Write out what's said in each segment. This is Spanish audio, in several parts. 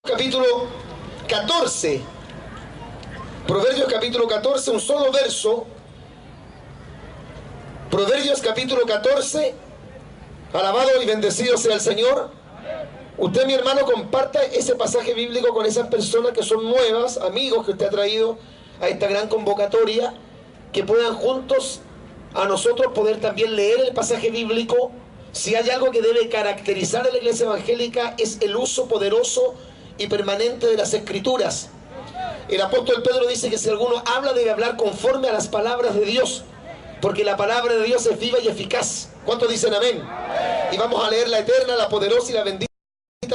Capítulo 14. Proverbios capítulo 14, un solo verso. Proverbios capítulo 14. Alabado y bendecido sea el Señor. Usted, mi hermano, comparta ese pasaje bíblico con esas personas que son nuevas, amigos que usted ha traído a esta gran convocatoria, que puedan juntos a nosotros poder también leer el pasaje bíblico. Si hay algo que debe caracterizar a la iglesia evangélica es el uso poderoso y permanente de las escrituras. El apóstol Pedro dice que si alguno habla debe hablar conforme a las palabras de Dios, porque la palabra de Dios es viva y eficaz. ¿Cuántos dicen amén? Y vamos a leer la eterna, la poderosa y la bendita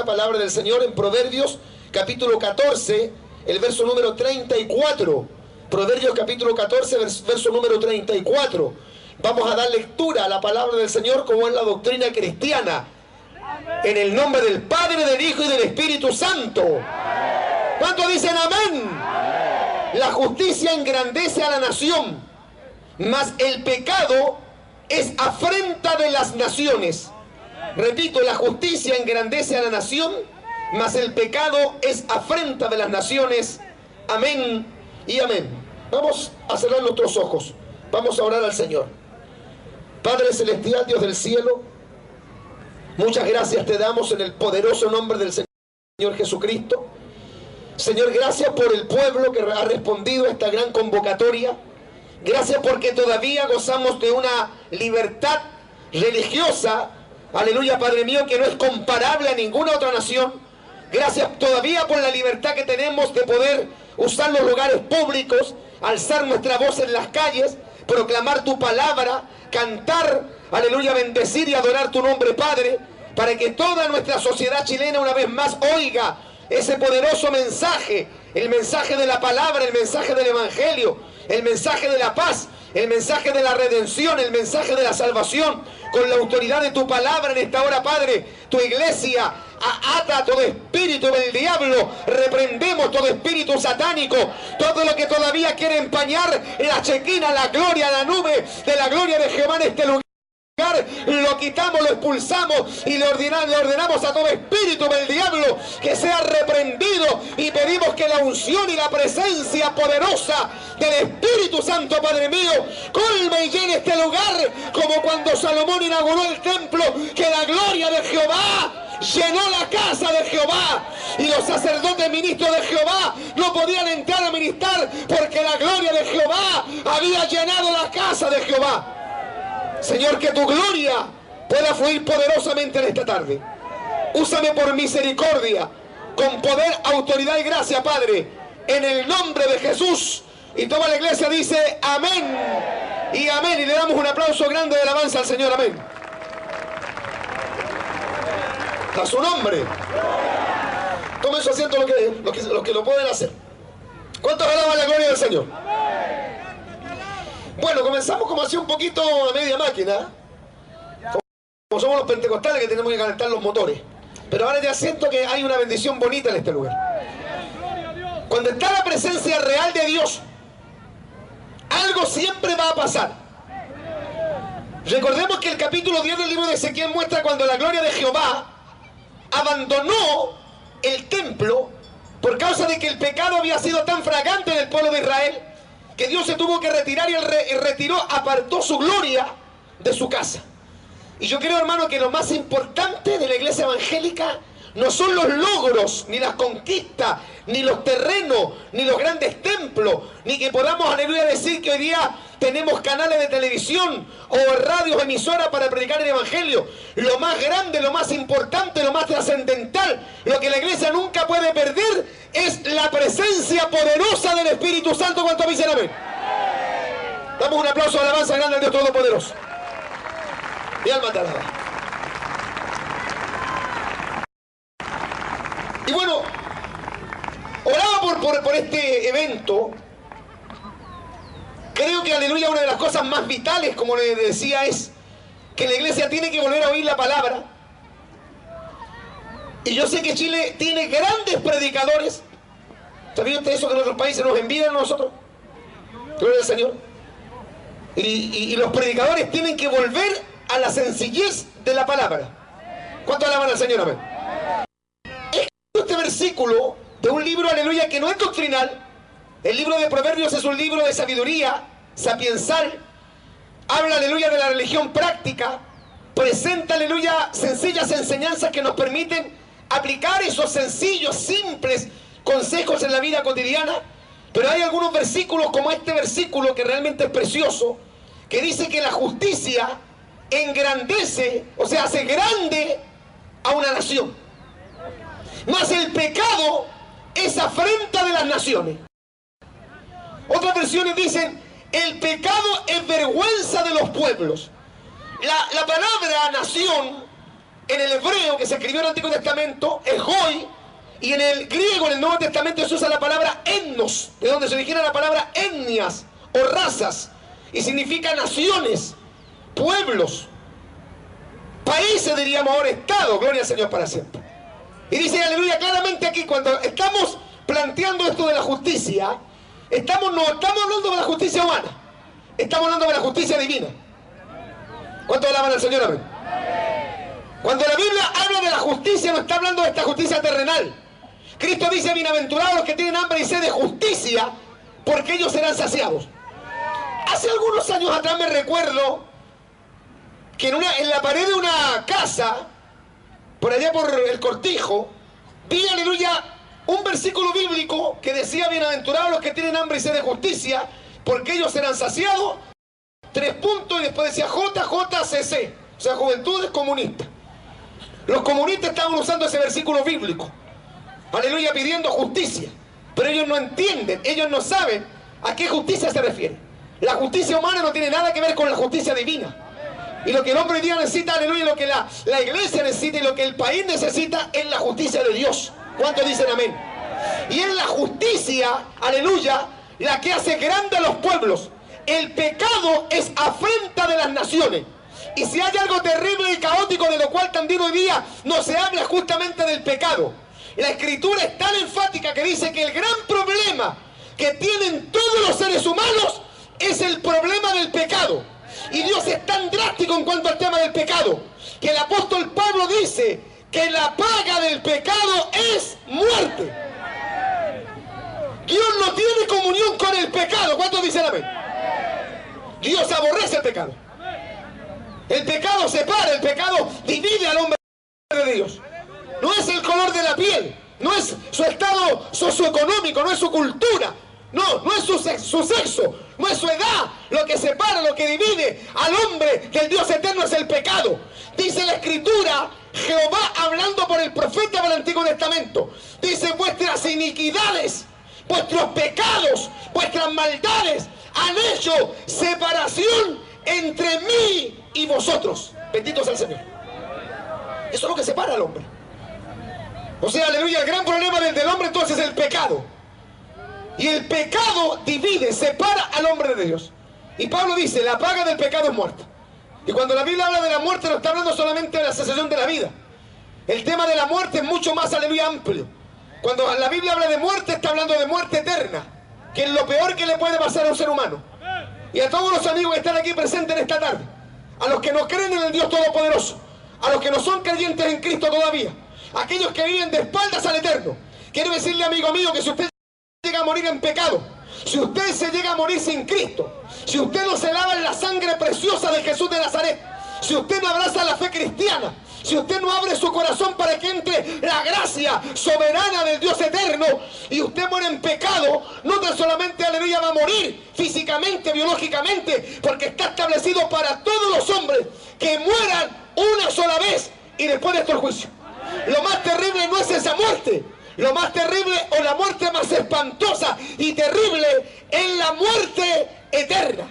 palabra del Señor en Proverbios capítulo 14, el verso número 34. Proverbios capítulo 14, verso número 34. Vamos a dar lectura a la palabra del Señor como es la doctrina cristiana. En el nombre del Padre, del Hijo y del Espíritu Santo. ¿Cuántos dicen amén? La justicia engrandece a la nación, mas el pecado es afrenta de las naciones. Repito, la justicia engrandece a la nación, mas el pecado es afrenta de las naciones. Amén y amén. Vamos a cerrar nuestros ojos. Vamos a orar al Señor. Padre celestial, Dios del cielo, muchas gracias te damos en el poderoso nombre del Señor Jesucristo. Señor, gracias por el pueblo que ha respondido a esta gran convocatoria. Gracias porque todavía gozamos de una libertad religiosa, aleluya, Padre mío, que no es comparable a ninguna otra nación. Gracias todavía por la libertad que tenemos de poder usar los lugares públicos, alzar nuestra voz en las calles, proclamar tu palabra, cantar, aleluya, bendecir y adorar tu nombre, Padre, para que toda nuestra sociedad chilena una vez más oiga ese poderoso mensaje, el mensaje de la palabra, el mensaje del evangelio, el mensaje de la paz, el mensaje de la redención, el mensaje de la salvación, con la autoridad de tu palabra en esta hora, Padre. Tu iglesia ata todo espíritu del diablo, reprendemos todo espíritu satánico, todo lo que todavía quiere empañar la chequina, la gloria, la nube de la gloria de Jehová en este lugar. Lo quitamos, lo expulsamos y le ordenamos a todo espíritu del diablo que sea reprendido, y pedimos que la unción y la presencia poderosa del Espíritu Santo, Padre mío, colme y llene este lugar como cuando Salomón inauguró el templo, que la gloria de Jehová llenó la casa de Jehová y los sacerdotes ministros de Jehová no podían entrar a ministrar porque la gloria de Jehová había llenado la casa de Jehová. Señor, que tu gloria pueda fluir poderosamente en esta tarde. Úsame por misericordia, con poder, autoridad y gracia, Padre, en el nombre de Jesús. Y toda la iglesia dice amén y amén. Y le damos un aplauso grande de alabanza al Señor. Amén. A su nombre. Tomen su asiento los que lo pueden hacer. ¿Cuántos alaban la gloria del Señor? Bueno, comenzamos como así un poquito a media máquina. Como somos los pentecostales que tenemos que calentar los motores. Pero ahora ya siento que hay una bendición bonita en este lugar. Cuando está la presencia real de Dios, algo siempre va a pasar. Recordemos que el capítulo 10 del libro de Ezequiel muestra cuando la gloria de Jehová abandonó el templo por causa de que el pecado había sido tan fragante en el pueblo de Israel, que Dios se tuvo que retirar, y el retiró, apartó su gloria de su casa. Y yo creo, hermano, que lo más importante de la iglesia evangélica no son los logros, ni las conquistas, ni los terrenos, ni los grandes templos, ni que podamos, aleluya, decir que hoy día tenemos canales de televisión o radios emisoras para predicar el evangelio. Lo más grande, lo más importante, lo más trascendental, lo que la iglesia nunca puede perder es la presencia poderosa del Espíritu Santo. ¿Cuántos dicen amén? Damos un aplauso de alabanza grande al Dios Todopoderoso. Mi alma te alaba. Y bueno, oraba por este evento. Creo que, aleluya, una de las cosas más vitales, como le decía, es que la iglesia tiene que volver a oír la palabra. Y yo sé que Chile tiene grandes predicadores. ¿Sabía usted eso, que en otros países nos envían a nosotros? Gloria al Señor. Y los predicadores tienen que volver a la sencillez de la palabra. ¿Cuánto alaban al Señor? Amén. Este versículo de un libro, aleluya, que no es doctrinal. El libro de Proverbios es un libro de sabiduría sapiensal. Habla, aleluya, de la religión práctica. Presenta, aleluya, sencillas enseñanzas que nos permiten aplicar esos sencillos, simples consejos en la vida cotidiana. Pero hay algunos versículos, como este versículo, que realmente es precioso, que dice que la justicia engrandece, o sea, hace grande a una nación. Mas el pecado es afrenta de las naciones. Otras versiones dicen, el pecado es vergüenza de los pueblos. La palabra nación, en el hebreo que se escribió en el Antiguo Testamento, es goy, y en el griego, en el Nuevo Testamento, se usa la palabra etnos, de donde se origina la palabra etnias o razas, y significa naciones, pueblos, países, diríamos ahora, estado, gloria al Señor para siempre. Y dice, aleluya, claramente aquí, cuando estamos planteando esto de la justicia, no estamos hablando de la justicia humana, estamos hablando de la justicia divina. ¿Cuánto alaban al Señor? Amén. Cuando la Biblia habla de la justicia, no está hablando de esta justicia terrenal. Cristo dice, bienaventurados los que tienen hambre y sed de justicia, porque ellos serán saciados. Hace algunos años atrás me recuerdo que en la pared de una casa, por allá por el Cortijo, vi, aleluya, un versículo bíblico que decía, bienaventurados los que tienen hambre y sed de justicia, porque ellos serán saciados. 3 puntos, y después decía JJCC, o sea, Juventudes Comunistas. Los comunistas estaban usando ese versículo bíblico, aleluya, pidiendo justicia, pero ellos no entienden, ellos no saben a qué justicia se refiere. La justicia humana no tiene nada que ver con la justicia divina. Y lo que el hombre hoy día necesita, aleluya, lo que la iglesia necesita y lo que el país necesita es la justicia de Dios. ¿Cuántos dicen amén? Y es la justicia, aleluya, la que hace grande a los pueblos. El pecado es afrenta de las naciones. Y si hay algo terrible y caótico de lo cual también hoy día no se habla justamente del pecado. La Escritura es tan enfática que dice que el gran problema que tienen todos los seres humanos es el problema del pecado. Y Dios es tan drástico en cuanto al tema del pecado, que el apóstol Pablo dice que la paga del pecado es muerte. Dios no tiene comunión con el pecado. ¿Cuántos dicen amén? Dios aborrece el pecado. El pecado separa, el pecado divide al hombre de Dios. No es el color de la piel, no es su estado socioeconómico, no es su cultura, no es su sexo, no es su edad. Lo que separa, lo que divide al hombre del Dios eterno es el pecado. Dice la Escritura, Jehová hablando por el profeta del Antiguo Testamento, dice, vuestras iniquidades, vuestros pecados, vuestras maldades han hecho separación entre mí y vosotros. Bendito sea el Señor. Eso es lo que separa al hombre. O sea, aleluya, el gran problema del hombre entonces es el pecado. Y el pecado divide, separa al hombre de Dios. Y Pablo dice, la paga del pecado es muerte. Y cuando la Biblia habla de la muerte, no está hablando solamente de la cesación de la vida. El tema de la muerte es mucho más, aleluya, amplio. Cuando la Biblia habla de muerte, está hablando de muerte eterna, que es lo peor que le puede pasar a un ser humano. Y a todos los amigos que están aquí presentes en esta tarde, a los que no creen en el Dios Todopoderoso, a los que no son creyentes en Cristo todavía, aquellos que viven de espaldas al Eterno, quiero decirle, amigo mío, que si usted llega a morir en pecado, si usted se llega a morir sin Cristo, si usted no se lava en la sangre preciosa de Jesús de Nazaret, si usted no abraza la fe cristiana, si usted no abre su corazón para que entre la gracia soberana del Dios eterno, y usted muere en pecado, no tan solamente, aleluya, va a morir físicamente, biológicamente, porque está establecido para todos los hombres que mueran una sola vez y después de esto el juicio. Lo más terrible no es esa muerte. Lo más terrible, o la muerte más espantosa y terrible, es la muerte eterna.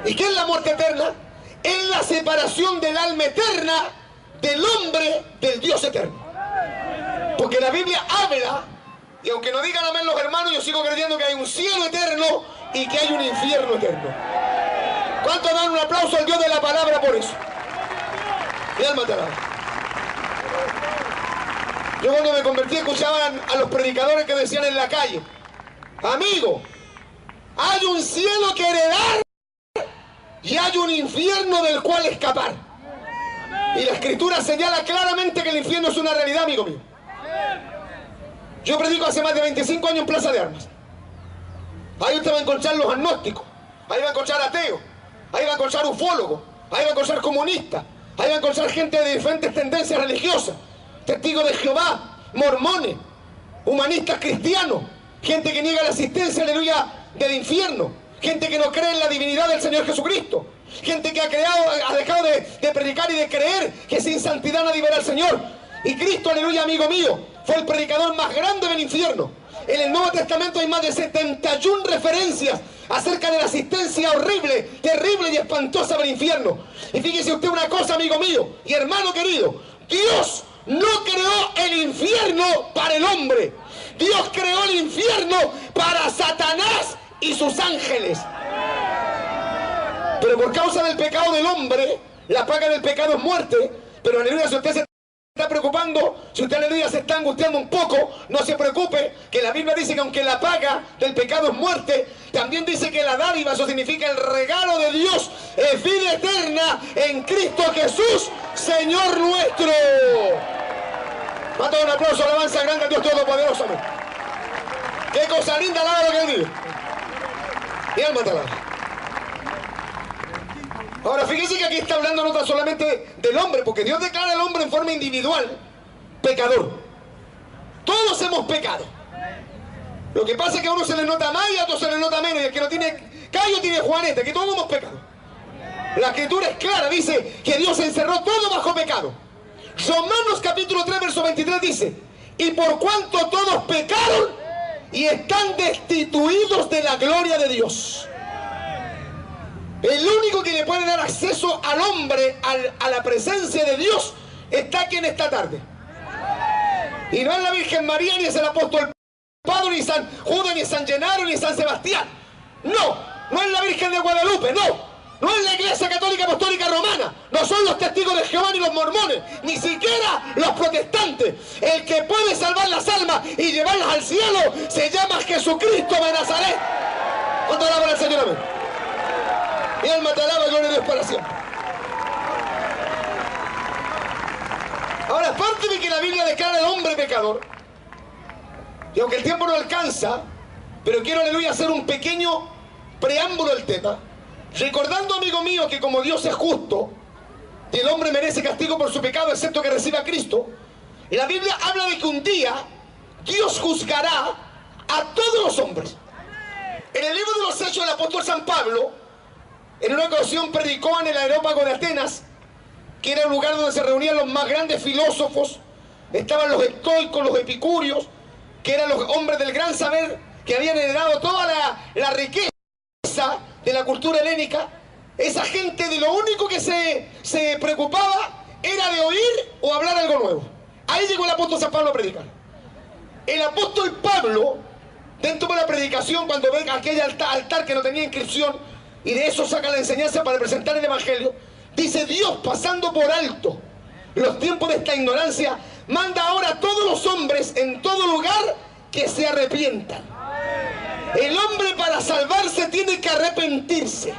¿Y qué es la muerte eterna? Es la separación del alma eterna del hombre del Dios eterno. Porque la Biblia habla, y aunque no digan amén los hermanos, yo sigo creyendo que hay un cielo eterno y que hay un infierno eterno. ¿Cuántos dan un aplauso al Dios de la palabra por eso? Mi alma te alaba. Yo cuando me convertí escuchaban a los predicadores que decían en la calle, amigo, hay un cielo que heredar y hay un infierno del cual escapar. Y la Escritura señala claramente que el infierno es una realidad, amigo mío. Yo predico hace más de 25 años en Plaza de Armas. Ahí usted va a encontrar los agnósticos, ahí va a encontrar ateos, ahí va a encontrar ufólogos, ahí va a encontrar comunistas, ahí va a encontrar gente de diferentes tendencias religiosas, testigos de Jehová, mormones, humanistas cristianos, gente que niega la existencia, aleluya, del infierno, gente que no cree en la divinidad del Señor Jesucristo, gente que ha dejado de predicar y de creer que sin santidad nadie verá al Señor. Y Cristo, aleluya, amigo mío, fue el predicador más grande del infierno. En el Nuevo Testamento hay más de 71 referencias acerca de la asistencia horrible, terrible y espantosa del infierno. Y fíjese usted una cosa, amigo mío y hermano querido, Dios no creó el infierno para el hombre. Dios creó el infierno para Satanás y sus ángeles. Pero por causa del pecado del hombre, la paga del pecado es muerte. Pero aleluya, si usted se está preocupando, si usted aleluya se está angustiando un poco, no se preocupe, que la Biblia dice que aunque la paga del pecado es muerte, también dice que la dádiva, eso significa el regalo de Dios, es vida eterna en Cristo Jesús, Señor nuestro. Mata un aplauso, alabanza grande a Dios Todopoderoso. Qué cosa linda, alaba lo que Él dice. Y alma te alaba. Ahora fíjese que aquí está hablando no tan solamente del hombre, porque Dios declara al hombre en forma individual pecador. Todos hemos pecado. Lo que pasa es que a uno se le nota más y a otro se le nota menos, y el que no tiene callo tiene juanete, que todos hemos pecado. La escritura es clara, dice que Dios encerró todo bajo pecado. Romanos capítulo 3 verso 23 dice: y por cuanto todos pecaron y están destituidos de la gloria de Dios. El único que le puede dar acceso al hombre a la presencia de Dios está aquí en esta tarde. Y no es la Virgen María, ni es el apóstol Pablo, ni San Judas, ni San Genaro, ni San Sebastián. No, no es la Virgen de Guadalupe, no es la Iglesia Católica Apostólica Romana, no son los testigos de Jehová ni los mormones, ni siquiera los protestantes. El que puede salvar las almas y llevarlas al cielo se llama Jesucristo de Nazaret. ¿Cuánto alaban al Señor? Amén. Mi alma te alaba, gloria a Dios para siempre. Ahora, aparte de que la Biblia declara al hombre pecador, y aunque el tiempo no alcanza, pero quiero, aleluya, hacer un pequeño preámbulo al tema, recordando, amigo mío, que como Dios es justo, y el hombre merece castigo por su pecado, excepto que reciba a Cristo, la Biblia habla de que un día Dios juzgará a todos los hombres. En el libro de los Hechos del apóstol San Pablo, en una ocasión predicó en el Areópago de Atenas, que era el lugar donde se reunían los más grandes filósofos. Estaban los estoicos, los epicúreos, que eran los hombres del gran saber, que habían heredado toda la riqueza de la cultura helénica. Esa gente de lo único que se preocupaba era de oír o hablar algo nuevo. Ahí llegó el apóstol San Pablo a predicar. El apóstol Pablo, dentro de la predicación, cuando ve aquel altar que no tenía inscripción, y de eso saca la enseñanza para presentar el evangelio, dice: Dios, pasando por alto los tiempos de esta ignorancia, manda ahora a todos los hombres en todo lugar que se arrepientan. El hombre para salvarse tiene que arrepentirse.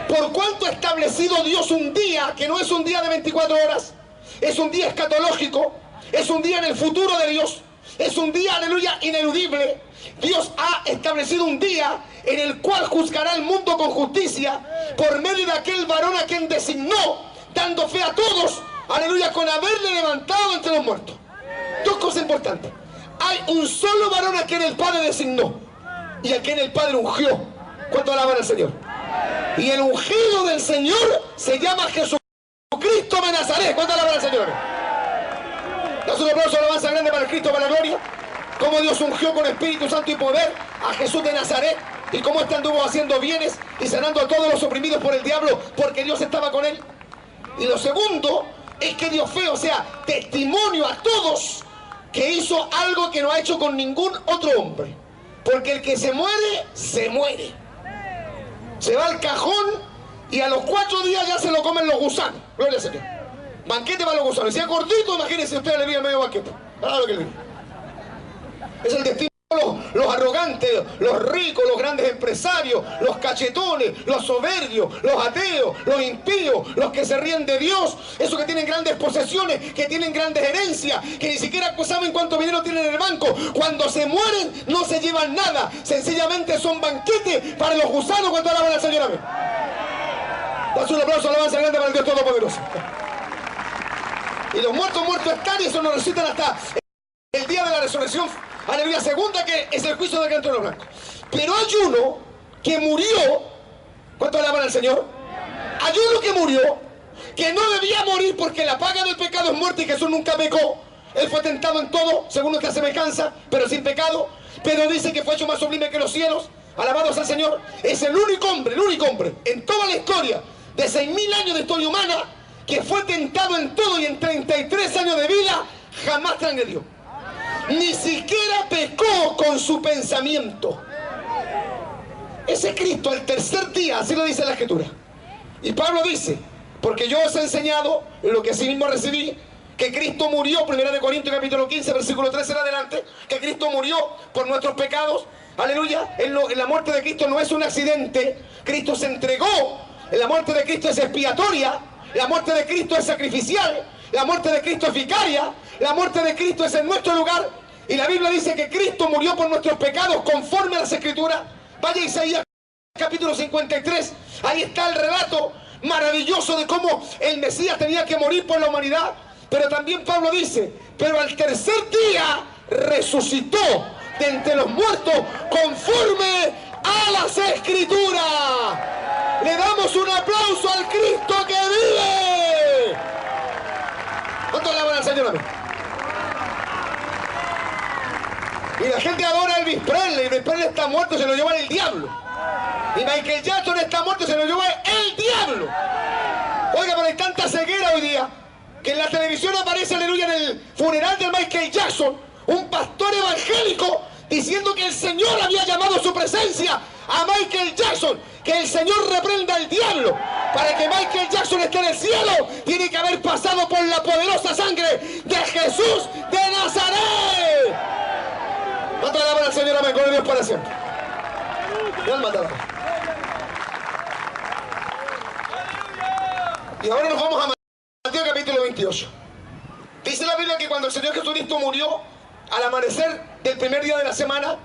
Por cuanto ha establecido Dios un día, que no es un día de 24 horas, es un día escatológico, es un día en el futuro de Dios, es un día, aleluya, ineludible. Dios ha establecido un día en el cual juzgará el mundo con justicia por medio de aquel varón a quien designó, dando fe a todos, aleluya, con haberle levantado entre los muertos. Dos cosas importantes: hay un solo varón a quien el Padre designó y a quien el Padre ungió. ¿Cuánto alaban al Señor? Y el ungido del Señor se llama Jesucristo de Nazaret. ¿Cuánto alaban al Señor? Das un aplauso, alabanza grande para el Cristo, para la gloria. Cómo Dios ungió con Espíritu Santo y poder a Jesús de Nazaret, y cómo éste anduvo haciendo bienes y sanando a todos los oprimidos por el diablo, porque Dios estaba con él. Y lo segundo es que dio fe, o sea, testimonio a todos, que hizo algo que no ha hecho con ningún otro hombre. Porque el que se muere, se muere. Se va al cajón y a los 4 días ya se lo comen los gusanos. Gloria al Señor. Banquete para los gusanos. Y si es gordito, imagínense usted, le viene medio banquete. Ah, lo que le digo. Es el destino los arrogantes, los ricos, los grandes empresarios, los cachetones, los soberbios, los ateos, los impíos, los que se ríen de Dios, esos que tienen grandes posesiones, que tienen grandes herencias, que ni siquiera saben cuánto dinero tienen en el banco. Cuando se mueren no se llevan nada, sencillamente son banquetes para los gusanos cuando alaban al Señor. Amén. Das un aplauso, alabanza grande para el Dios Todopoderoso. Y los muertos están, y eso nos resucitan hasta el día de la resurrección. Aleluya, segunda, que es el juicio del gran trono blanco. Pero hay uno que murió. ¿Cuánto alaban al Señor? Hay uno que murió, que no debía morir porque la paga del pecado es muerte, y Jesús nunca pecó. Él fue tentado en todo, según nuestra semejanza, pero sin pecado. Pero dice que fue hecho más sublime que los cielos. Alabados al Señor. Es el único hombre en toda la historia de 6.000 años de historia humana que fue tentado en todo, y en 33 años de vida jamás transgredió. Ni siquiera pecó con su pensamiento. Ese Cristo al tercer día, así lo dice la Escritura. Y Pablo dice: porque yo os he enseñado lo que así mismo recibí, que Cristo murió, 1 Corintios capítulo 15, versículo 13 en adelante, que Cristo murió por nuestros pecados. Aleluya. En la muerte de Cristo no es un accidente. Cristo se entregó. La muerte de Cristo es expiatoria. La muerte de Cristo es sacrificial. La muerte de Cristo es vicaria. La muerte de Cristo es en nuestro lugar. Y la Biblia dice que Cristo murió por nuestros pecados conforme a las Escrituras. Vaya a Isaías capítulo 53. Ahí está el relato maravilloso de cómo el Mesías tenía que morir por la humanidad. Pero también Pablo dice: pero al tercer día resucitó de entre los muertos conforme a las Escrituras. Le damos un aplauso al Cristo que vive. ¿Cuánto alaban al Señor? Y la gente adora a Elvis Presley. Elvis Presley está muerto, se lo lleva el diablo. Y Michael Jackson está muerto, se lo lleva el diablo. Oiga, pero hay tanta ceguera hoy día que en la televisión aparece, aleluya, en el funeral de Michael Jackson, un pastor evangélico diciendo que el Señor había llamado a su presencia a Michael Jackson, que el Señor reprenda al diablo. Para que Michael Jackson esté en el cielo, tiene que haber pasado por la poderosa sangre de Jesús de Nazaret. ¿Cuánto alaban al Señor? Amén. Gloria a Dios para siempre. Y ahora nos vamos a Mateo capítulo 28. Dice la Biblia que cuando el Señor Jesucristo murió, al amanecer del primer día de la semana,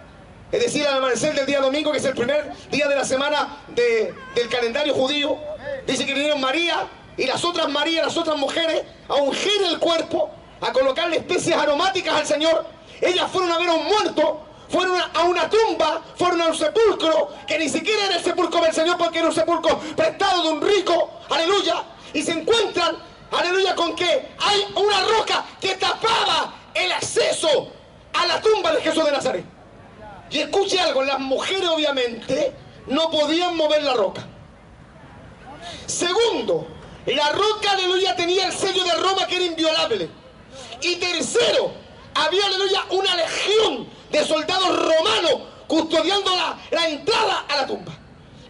es decir, al amanecer del día domingo, que es el primer día de la semana del calendario judío, dice que vinieron María y las otras Marías, las otras mujeres, a ungir el cuerpo, a colocarle especies aromáticas al Señor. Ellas fueron a ver a un muerto, fueron a una tumba, fueron a un sepulcro, que ni siquiera era el sepulcro del Señor, porque era un sepulcro prestado de un rico, aleluya, y se encuentran, aleluya, con que hay una roca que tapaba el acceso a la tumba de Jesús de Nazaret. Y escuche algo, las mujeres obviamente no podían mover la roca. Segundo, la roca, aleluya, tenía el sello de Roma que era inviolable. Y tercero, había, aleluya, una legión de soldados romanos custodiando la entrada a la tumba.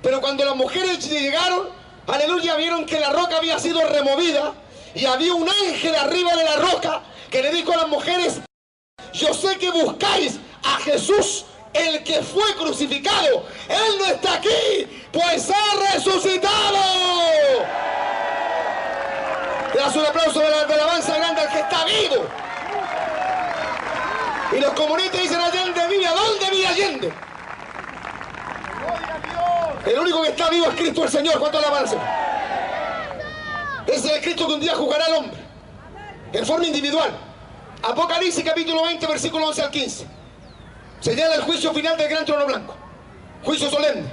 Pero cuando las mujeres llegaron, aleluya, vieron que la roca había sido removida y había un ángel arriba de la roca que le dijo a las mujeres: yo sé que buscáis a Jesús, el que fue crucificado. Él no está aquí, pues ha resucitado. Le das un aplauso de la alabanza grande al que está vivo. Y los comunistas dicen: Allende vive. ¿A dónde vive Allende? El único que está vivo es Cristo el Señor. ¿Cuánto alabanza? Ese es el Cristo que un día juzgará al hombre en forma individual. Apocalipsis capítulo 20, versículo 11 al 15. Señala el juicio final del gran trono blanco. Juicio solemne.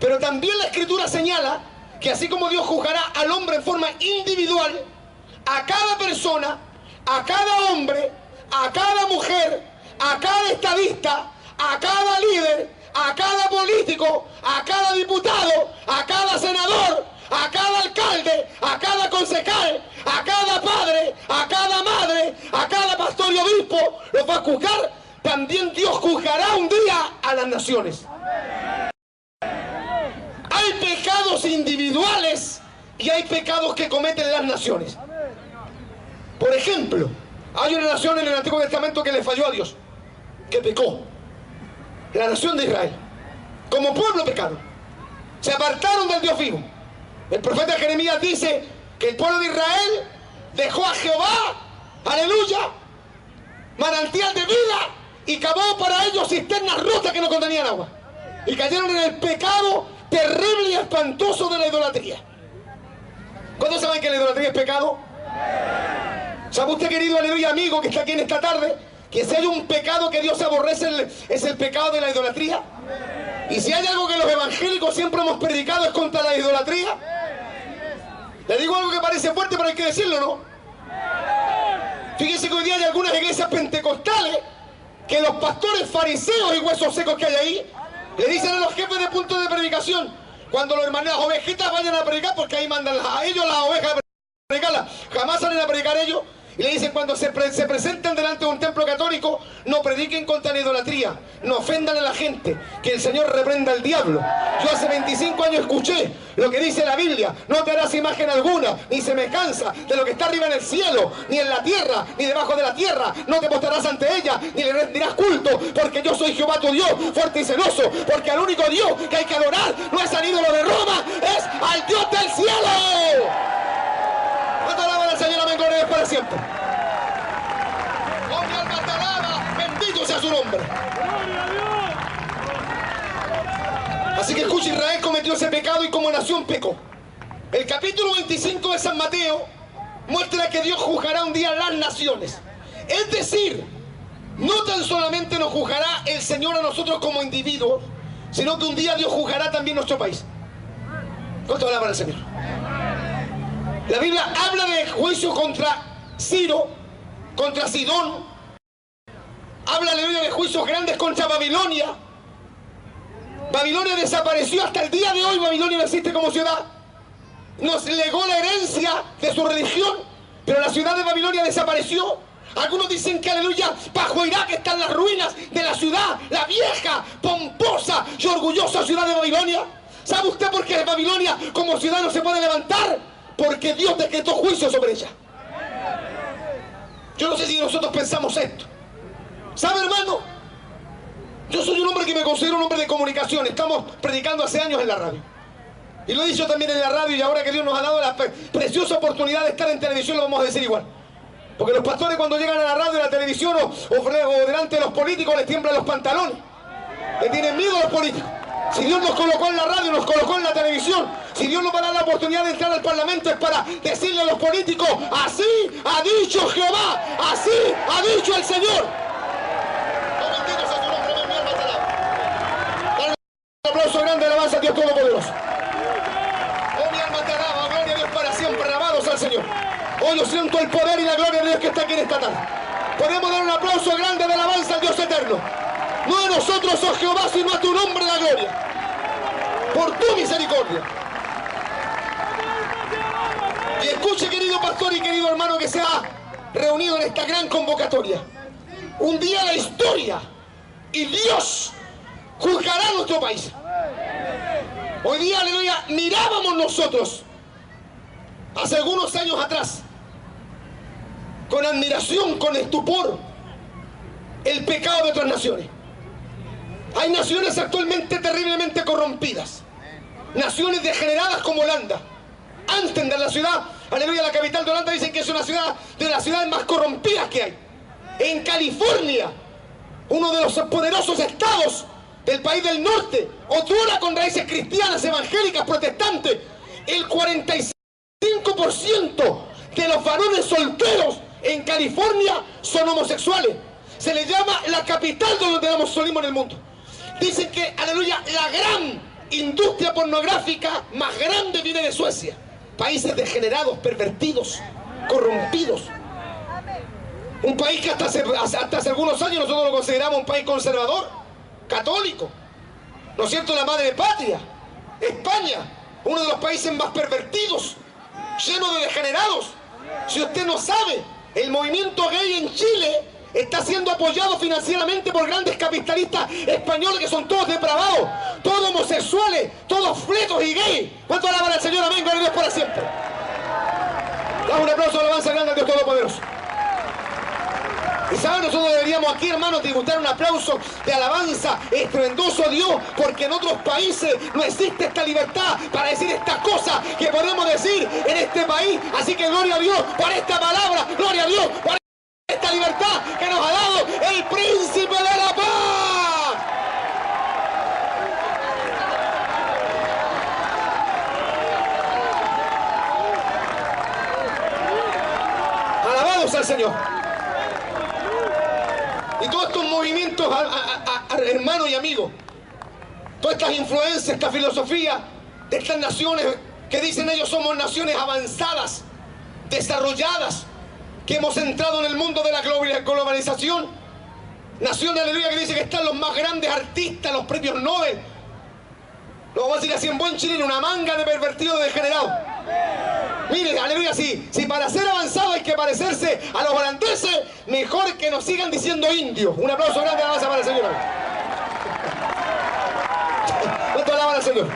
Pero también la Escritura señala que así como Dios juzgará al hombre en forma individual, a cada persona, a cada hombre, a cada mujer, a cada estadista, a cada líder, a cada político, a cada diputado, a cada senador, a cada alcalde, a cada concejal, a cada padre, a cada madre, a cada pastor y obispo, los va a juzgar. También Dios juzgará un día a las naciones. Hay pecados individuales y hay pecados que cometen las naciones. Por ejemplo, hay una nación en el Antiguo Testamento que le falló a Dios, que pecó. La nación de Israel, como pueblo pecaron, se apartaron del Dios vivo. El profeta Jeremías dice que el pueblo de Israel dejó a Jehová, aleluya, manantial de vida, y cavó para ellos cisternas rotas que no contenían agua, y cayeron en el pecado terrible y espantoso de la idolatría. ¿Cuántos saben que la idolatría es pecado? ¿Sabe usted, querido, aleluya, amigo que está aquí en esta tarde, que si hay un pecado que Dios aborrece es el pecado de la idolatría? Y si hay algo que los evangélicos siempre hemos predicado es contra la idolatría. Le digo algo que parece fuerte, pero hay que decirlo, ¿no? Fíjense que hoy día hay algunas iglesias pentecostales que los pastores fariseos y huesos secos que hay ahí le dicen a los jefes de punto de predicación, cuando los hermanos, las ovejitas vayan a predicar, porque ahí mandan a ellos las ovejas a predicarlas, jamás salen a predicar ellos. Y le dicen, cuando se presenten delante de un templo católico, no prediquen contra la idolatría, no ofendan a la gente, que el Señor reprenda al diablo. Yo hace 25 años escuché lo que dice la Biblia: no te harás imagen alguna, ni semejanza de lo que está arriba en el cielo, ni en la tierra, ni debajo de la tierra. No te postrarás ante ella, ni le rendirás culto, porque yo soy Jehová tu Dios, fuerte y celoso. Porque al único Dios que hay que adorar no es al ídolo de Roma, es al Dios del cielo. ¿Cuánto alaban al Señor? Amén, gloria a Dios para siempre. Oh, mi alma te alaba, bendito sea su nombre. Así que escucha, Israel cometió ese pecado y como nación pecó. El capítulo 25 de San Mateo muestra que Dios juzgará un día las naciones. Es decir, no tan solamente nos juzgará el Señor a nosotros como individuos, sino que un día Dios juzgará también nuestro país. ¿Cuánto alaban al Señor? La Biblia habla de juicio contra Ciro, contra Sidón. Habla, aleluya, de juicios grandes contra Babilonia. Babilonia desapareció, hasta el día de hoy Babilonia no existe como ciudad. Nos legó la herencia de su religión, pero la ciudad de Babilonia desapareció. Algunos dicen que, aleluya, bajo Irak están las ruinas de la ciudad, la vieja, pomposa y orgullosa ciudad de Babilonia. ¿Sabe usted por qué Babilonia como ciudad no se puede levantar? Porque Dios decretó juicio sobre ella. Yo no sé si nosotros pensamos esto. ¿Sabe, hermano? Yo soy un hombre que me considero un hombre de comunicación. Estamos predicando hace años en la radio. Y lo he dicho también en la radio, y ahora que Dios nos ha dado la preciosa oportunidad de estar en televisión, lo vamos a decir igual. Porque los pastores, cuando llegan a la radio, a la televisión o delante de los políticos, les tiemblan los pantalones. Le tienen miedo a los políticos. Si Dios nos colocó en la radio, nos colocó en la televisión, si Dios nos va a dar la oportunidad de entrar al Parlamento, es para decirle a los políticos: así ha dicho Jehová, así ha dicho el Señor. Oh, bendito sea tu nombre, mi alma te alaba. Dale un aplauso grande, alabanza a Dios Todopoderoso. Oh, mi alma te alaba, gloria a Dios para siempre, alabados al Señor. Hoy yo siento el poder y la gloria de Dios que está aquí en esta tarde. Podemos dar un aplauso grande de alabanza al Dios eterno. No a nosotros, oh Jehová, sino a tu nombre la gloria, por tu misericordia. Y escuche, querido pastor y querido hermano que se ha reunido en esta gran convocatoria. Un día la historia y Dios juzgará a nuestro país. Hoy día, aleluya, mirábamos nosotros hace algunos años atrás con admiración, con estupor, el pecado de otras naciones. Hay naciones actualmente terriblemente corrompidas, naciones degeneradas como Holanda. Amsterdam, la ciudad, aleluya, la capital de Holanda, dicen que es una ciudad de las ciudades más corrompidas que hay. En California, uno de los poderosos estados del país del norte, otrora con raíces cristianas, evangélicas, protestantes, el 45% de los varones solteros en California son homosexuales. Se le llama la capital del homosolismo en el mundo. Dicen que, aleluya, la gran industria pornográfica más grande viene de Suecia. Países degenerados, pervertidos, corrompidos. Un país que hasta hace algunos años nosotros lo consideramos un país conservador, católico. ¿No es cierto? La madre patria, España, uno de los países más pervertidos, lleno de degenerados. Si usted no sabe, el movimiento gay en Chile está siendo apoyado financieramente por grandes capitalistas españoles que son todos depravados, todos homosexuales, todos fletos y gays. ¿Cuánto alaban al Señor? Amén, gloria a Dios para siempre. Damos un aplauso de alabanza grande al Dios Todopoderoso. Y saben, nosotros deberíamos aquí, hermanos, tributarar un aplauso de alabanza estruendoso a Dios, porque en otros países no existe esta libertad para decir estas cosas que podemos decir en este país. Así que gloria a Dios por esta palabra, gloria a Dios por esta libertad que nos ha dado el Príncipe de la Paz. Alabados al Señor. Y todos estos movimientos, hermanos y amigos, todas estas influencias, esta filosofía de estas naciones que dicen ellos somos naciones avanzadas, desarrolladas, que hemos entrado en el mundo de la globalización, naciones, aleluya, que dicen que están los más grandes artistas, los premios Nobel. Lo vamos a decir así en buen chileno, una manga de pervertidos degenerados. Mire, aleluya, si para ser avanzado hay que parecerse a los holandeses, mejor que nos sigan diciendo indios. Un aplauso grande, alabanza para el Señor. ¿Cuánto alaban al Señor?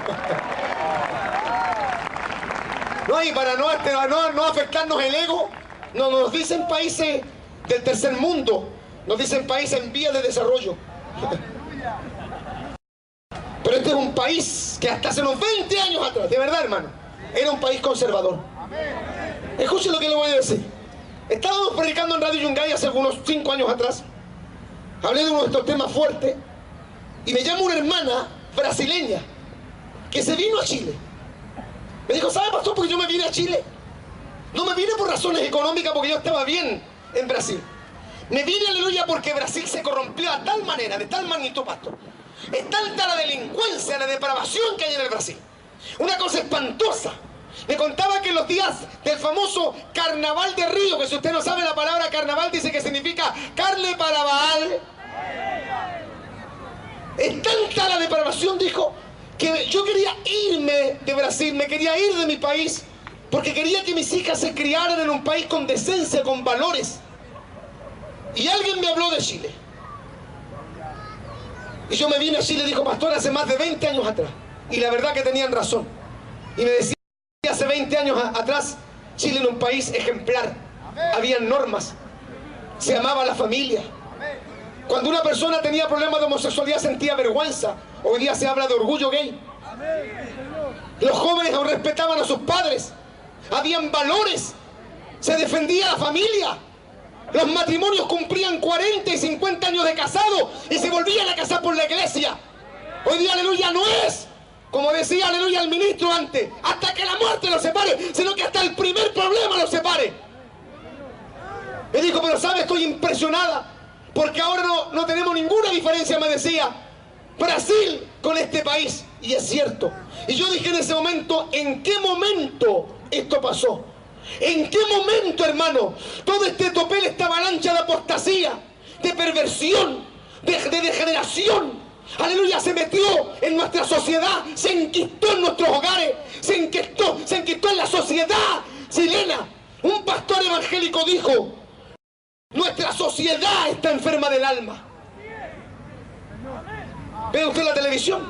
No, y para no afectarnos el ego, no nos dicen países del tercer mundo, nos dicen países en vías de desarrollo. Pero este es un país que hasta hace unos 20 años atrás, de verdad, hermano, era un país conservador. Escuchen lo que le voy a decir. Estábamos predicando en Radio Yungay hace unos 5 años atrás. Hablé de uno de estos temas fuertes y me llama una hermana brasileña que se vino a Chile. Me dijo, ¿sabe, pastor, por qué yo me vine a Chile? No me vine por razones económicas, porque yo estaba bien en Brasil. Me vine, aleluya, porque Brasil se corrompió a tal manera, de tal magnitud, pastor. Es tanta la delincuencia, la depravación que hay en el Brasil. Una cosa espantosa. Me contaba que en los días del famoso Carnaval de Río, que si usted no sabe la palabra carnaval, dice que significa carne para Baal. Es tanta la depravación, dijo, que yo quería irme de Brasil, me quería ir de mi país, porque quería que mis hijas se criaran en un país con decencia, con valores. Y alguien me habló de Chile. Y yo me vine a Chile, dijo, pastor, hace más de 20 años atrás. Y la verdad que tenían razón. Y me decía, hace 20 años atrás, Chile era un país ejemplar. Habían normas. Se amaba la familia. Cuando una persona tenía problemas de homosexualidad sentía vergüenza. Hoy día se habla de orgullo gay. Los jóvenes respetaban a sus padres. Habían valores. Se defendía la familia. Los matrimonios cumplían 40 y 50 años de casado y se volvían a casar por la iglesia. Hoy día, aleluya, no es, como decía, aleluya, el ministro antes, hasta que la muerte los separe, sino que hasta el primer problema los separe. Me dijo, pero ¿sabe? Estoy impresionada, porque ahora no tenemos ninguna diferencia, me decía, Brasil con este país. Y es cierto. Y yo dije en ese momento, ¿en qué momento esto pasó? ¿En qué momento, hermano, todo este topel, esta avalancha de apostasía, de perversión, de degeneración, aleluya, se metió en nuestra sociedad, se enquistó en nuestros hogares, se enquistó en la sociedad chilena? Un pastor evangélico dijo, nuestra sociedad está enferma del alma. ¿Ve usted la televisión?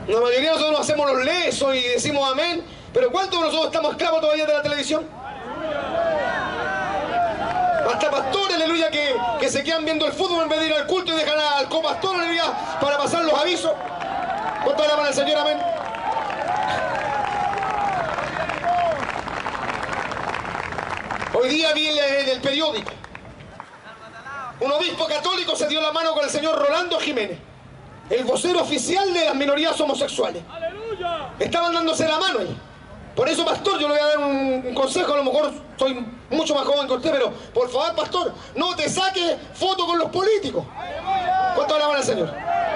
La mayoría de nosotros hacemos los lesos y decimos amén, pero ¿cuántos de nosotros estamos esclavos todavía de la televisión? Hasta pastores, aleluya, que se quedan viendo el fútbol en vez de ir al culto y dejan al copastor, aleluya, para pasar los avisos. ¿Cuánto alaban al Señor? Amén. Hoy día vi en el periódico, un obispo católico se dio la mano con el señor Rolando Jiménez, el vocero oficial de las minorías homosexuales. Estaban dándose la mano ahí. Por eso, pastor, yo le voy a dar un consejo, a lo mejor soy mucho más joven que usted, pero por favor, pastor, no te saques foto con los políticos. ¿Cuánto alaban al Señor?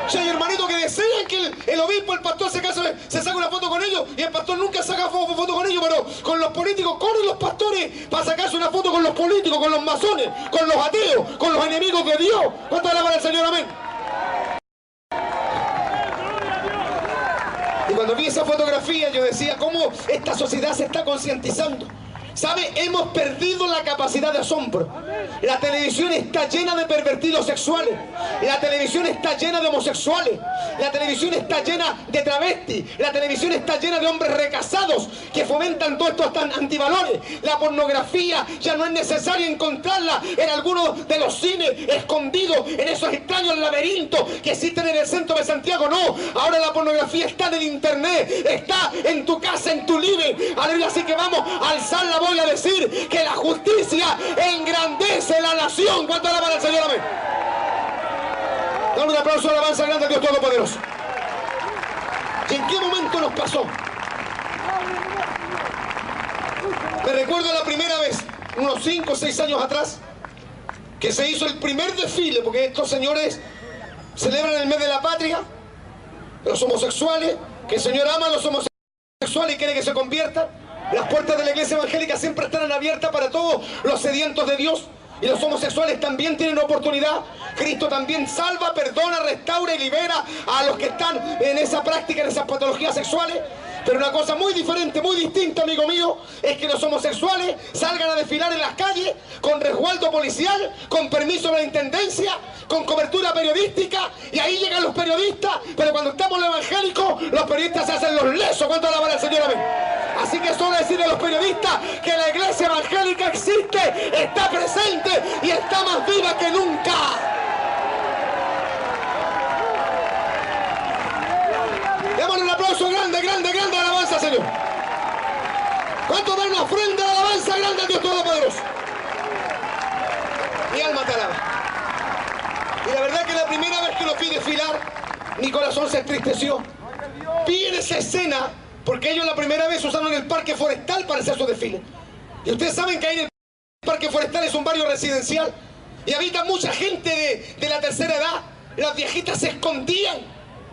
Si hay hermanitos que desean que el obispo, el pastor se saque una foto con ellos, y el pastor nunca saca foto con ellos, pero con los políticos corren los pastores para sacarse una foto con los políticos, con los masones, con los ateos, con los enemigos de Dios. ¿Cuánto alaban al Señor? Amén. Y cuando vi esa fotografía yo decía, ¿cómo esta sociedad se está concientizando? ¿Sabe? Hemos perdido la capacidad de asombro. La televisión está llena de pervertidos sexuales. La televisión está llena de homosexuales. La televisión está llena de travestis. La televisión está llena de hombres recasados que fomentan todos estos antivalores. La pornografía ya no es necesario encontrarla en algunos de los cines escondidos en esos extraños laberintos que existen en el centro de Santiago. No, ahora la pornografía está en el internet, está en tu casa, en tu living. Aleluya, así que vamos a alzar la voy a decir que la justicia engrandece la nación. ¿Cuánto alaban al Señor? Amén. Dame un aplauso de alabanza grande a Dios Todopoderoso. ¿Y en qué momento nos pasó? Me recuerdo la primera vez, unos 5 o 6 años atrás, que se hizo el primer desfile, porque estos señores celebran el mes de la patria, los homosexuales, que el Señor ama a los homosexuales y quiere que se conviertan. Las puertas de la iglesia evangélica siempre están abiertas para todos los sedientos de Dios. Y los homosexuales también tienen oportunidad. Cristo también salva, perdona, restaura y libera a los que están en esa práctica, en esas patologías sexuales. Pero una cosa muy diferente, muy distinta, amigo mío, es que los homosexuales salgan a desfilar en las calles con resguardo policial, con permiso de la intendencia, con cobertura periodística, y ahí llegan los periodistas. Pero cuando estamos en los evangélicos, los periodistas se hacen los lesos. ¿Cuánto alaban al Señor? Amén. Así que solo decirle a los periodistas que la iglesia evangélica existe, está presente y está más viva que nunca. Démosle un aplauso grande, grande, grande, alabanza, Señor. ¿Cuánto dan una ofrenda de alabanza grande al Dios Todopoderoso? Mi alma te alaba. Y la verdad que la primera vez que lo vi desfilar, mi corazón se entristeció. Vi en esa escena, porque ellos la primera vez usaron el Parque Forestal para hacer su desfile. Y ustedes saben que ahí en el Parque Forestal es un barrio residencial y habita mucha gente de la tercera edad. Las viejitas se escondían,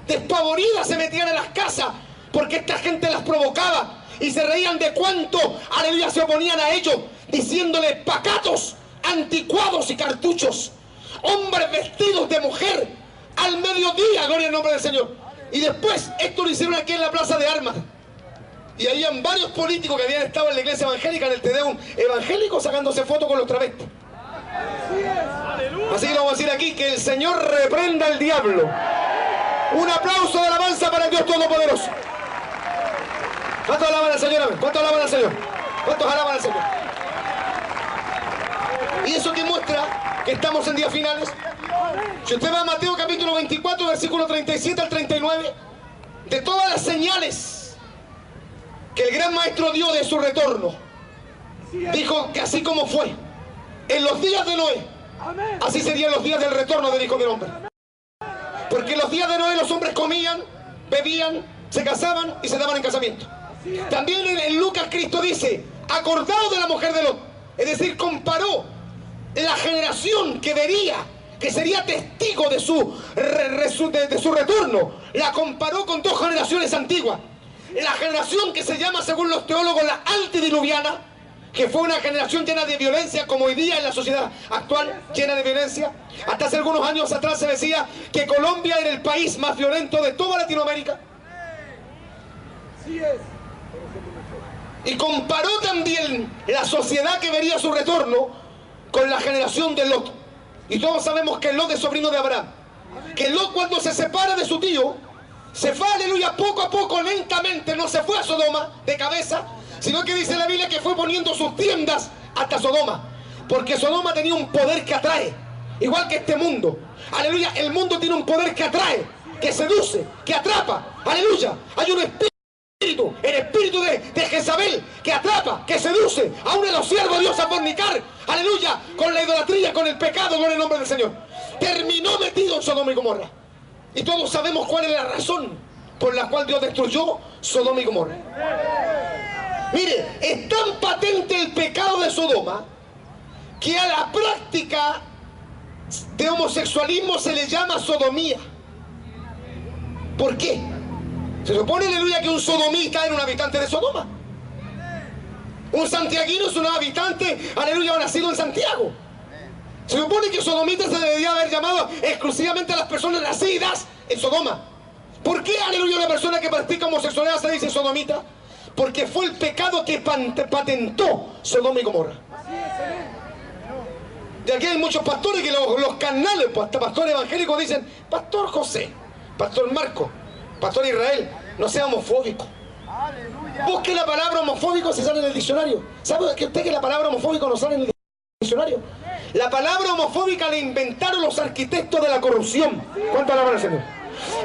despavoridas se metían en las casas porque esta gente las provocaba y se reían de cuánto, aleluya, se oponían a ellos, diciéndole pacatos, anticuados y cartuchos. Hombres vestidos de mujer al mediodía, gloria al nombre del Señor. Y después esto lo hicieron aquí en la Plaza de Armas. Y habían varios políticos que habían estado en la iglesia evangélica, en el Tedeum evangélico, sacándose fotos con los travestis. Así que lo vamos a decir aquí, que el Señor reprenda al diablo. Un aplauso de alabanza para el Dios Todopoderoso. ¿Cuántos alaban al Señor? ¿Cuántos alaban al Señor? ¿Cuántos alaban al Señor? Y eso que muestra que estamos en días finales. Si usted va a Mateo capítulo 24, versículo 37 al 39, de todas las señales que el gran maestro dio de su retorno, dijo que así como fue en los días de Noé, así serían los días del retorno del Hijo del Hombre. Porque en los días de Noé los hombres comían, bebían, se casaban y se daban en casamiento. También en Lucas Cristo dice, acordado de la mujer de Lot, es decir, comparó la generación que vería, que sería testigo de su retorno, la comparó con 2 generaciones antiguas. La generación que se llama, según los teólogos, la antediluviana, que fue una generación llena de violencia, como hoy día en la sociedad actual, llena de violencia. Hasta hace algunos años atrás se decía que Colombia era el país más violento de toda Latinoamérica. Y comparó también la sociedad que vería su retorno con la generación de Lot. Y todos sabemos que Lot es sobrino de Abraham. Que Lot, cuando se separa de su tío, se fue, aleluya, poco a poco, lentamente, no se fue a Sodoma de cabeza, sino que dice la Biblia que fue poniendo sus tiendas hasta Sodoma, porque Sodoma tenía un poder que atrae, igual que este mundo. Aleluya, el mundo tiene un poder que atrae, que seduce, que atrapa. Aleluya, hay un espíritu, el espíritu de Jezabel, que atrapa, que seduce aún a los siervos de Dios a fornicar. Aleluya, con la idolatría, con el pecado, con el nombre del Señor. Terminó metido en Sodoma y Gomorra. Y todos sabemos cuál es la razón por la cual Dios destruyó Sodoma y Gomorra. Mire, es tan patente el pecado de Sodoma que a la práctica de homosexualismo se le llama sodomía. ¿Por qué? Se supone, aleluya, que un sodomita era un habitante de Sodoma. Un santiaguino es un habitante, aleluya, nacido en Santiago. Se supone que sodomita se debería haber llamado exclusivamente a las personas nacidas en Sodoma. ¿Por qué, aleluya, una persona que practica homosexualidad se dice sodomita? porque fue el pecado que patentó Sodoma y Gomorra. De aquí hay muchos pastores que los canales, hasta pastores evangélicos dicen, Pastor José, Pastor Marco, Pastor Israel, no sea homofóbico. Busque la palabra homofóbico si sale en el diccionario. ¿Sabe que usted que la palabra homofóbico no sale en el diccionario? La palabra homofóbica la inventaron los arquitectos de la corrupción. ¿Cuánto alaban al Señor?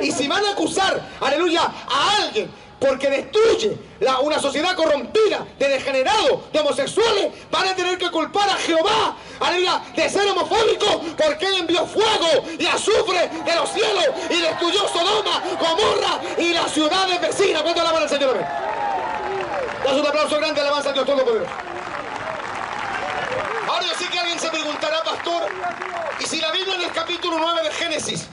Y si van a acusar, aleluya, a alguien porque destruye una sociedad corrompida, de degenerados, de homosexuales, van a tener que culpar a Jehová, aleluya, de ser homofóbico, porque él envió fuego y azufre de los cielos y destruyó Sodoma, Gomorra y las ciudades vecinas. ¿Cuánto alaban al Señor? Das un aplauso grande, alabanza a Dios Todopoderoso. Ahora yo sé que alguien se preguntará, pastor, y si la Biblia en el capítulo 9 de Génesis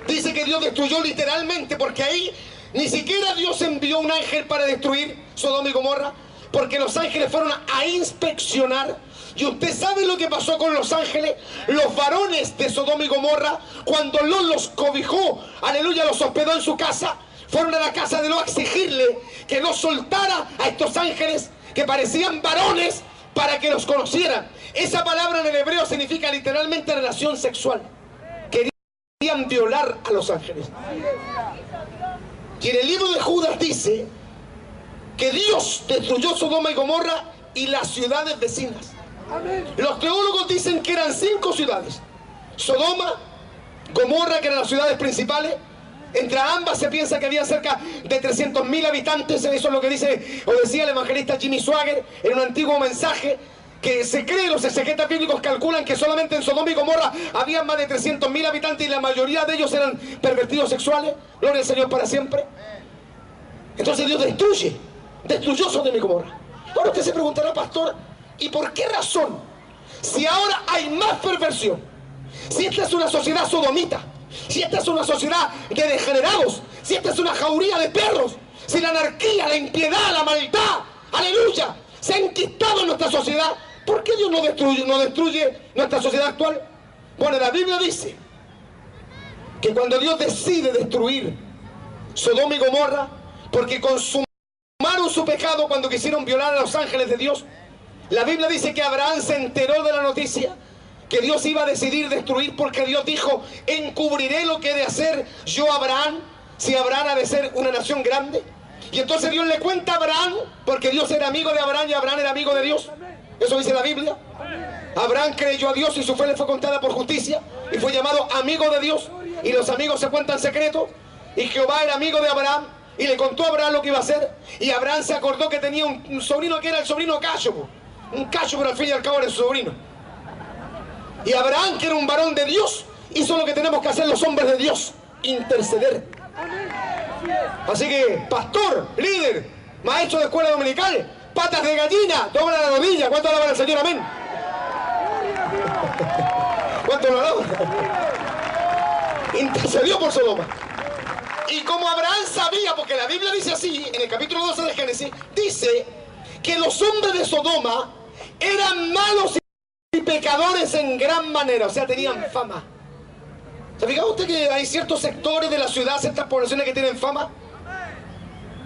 dice que Dios destruyó literalmente, porque ahí ni siquiera Dios envió un ángel para destruir Sodoma y Gomorra, porque los ángeles fueron a inspeccionar. Y usted sabe lo que pasó con los ángeles, los varones de Sodoma y Gomorra, cuando Lot los cobijó, aleluya, los hospedó en su casa, fueron a la casa de Lot a exigirle que no soltara a estos ángeles que parecían varones para que los conocieran. Esa palabra en el hebreo significa literalmente relación sexual. Querían violar a los ángeles. Y en el libro de Judas dice que Dios destruyó Sodoma y Gomorra y las ciudades vecinas. Los teólogos dicen que eran 5 ciudades: Sodoma, Gomorra, que eran las ciudades principales. Entre ambas se piensa que había cerca de 300.000 habitantes. Eso es lo que dice o decía el evangelista Jimmy Swaggart en un antiguo mensaje, que se cree, los exegetas bíblicos calculan que solamente en Sodoma y Gomorra había más de 300.000 habitantes y la mayoría de ellos eran pervertidos sexuales. Gloria al Señor para siempre. Entonces Dios destruyó Sodoma y Gomorra. Ahora usted se preguntará, pastor, ¿y por qué razón? Si ahora hay más perversión, si esta es una sociedad sodomita, si esta es una sociedad de degenerados, si esta es una jauría de perros, si la anarquía, la impiedad, la maldad, aleluya, se ha enquistado en nuestra sociedad, ¿por qué Dios no destruye nuestra sociedad actual? Bueno, la Biblia dice que cuando Dios decide destruir Sodoma y Gomorra, porque consumaron su pecado cuando quisieron violar a los ángeles de Dios, la Biblia dice que Abraham se enteró de la noticia que Dios iba a decidir destruir, porque Dios dijo, encubriré lo que he de hacer yo a Abraham, si Abraham ha de ser una nación grande. Y entonces Dios le cuenta a Abraham, porque Dios era amigo de Abraham y Abraham era amigo de Dios. Eso dice la Biblia. Abraham creyó a Dios y su fe le fue contada por justicia y fue llamado amigo de Dios. Y los amigos se cuentan secretos. Y Jehová era amigo de Abraham y le contó a Abraham lo que iba a hacer. Y Abraham se acordó que tenía un sobrino que era el sobrino Cacho. Un Cacho, pero al fin y al cabo era su sobrino. Y Abraham, que era un varón de Dios, hizo lo que tenemos que hacer los hombres de Dios: interceder. Así que, pastor, líder, maestro de escuela dominical, patas de gallina, dobla la rodilla. ¿Cuánto alaban al Señor? Amén. ¿Cuánto lo alaban? Intercedió por Sodoma. Y como Abraham sabía, porque la Biblia dice así, en el capítulo 12 de Génesis, dice que los hombres de Sodoma eran malos y pecadores en gran manera, o sea, tenían fama. ¿Se fija usted que hay ciertos sectores de la ciudad, ciertas poblaciones que tienen fama?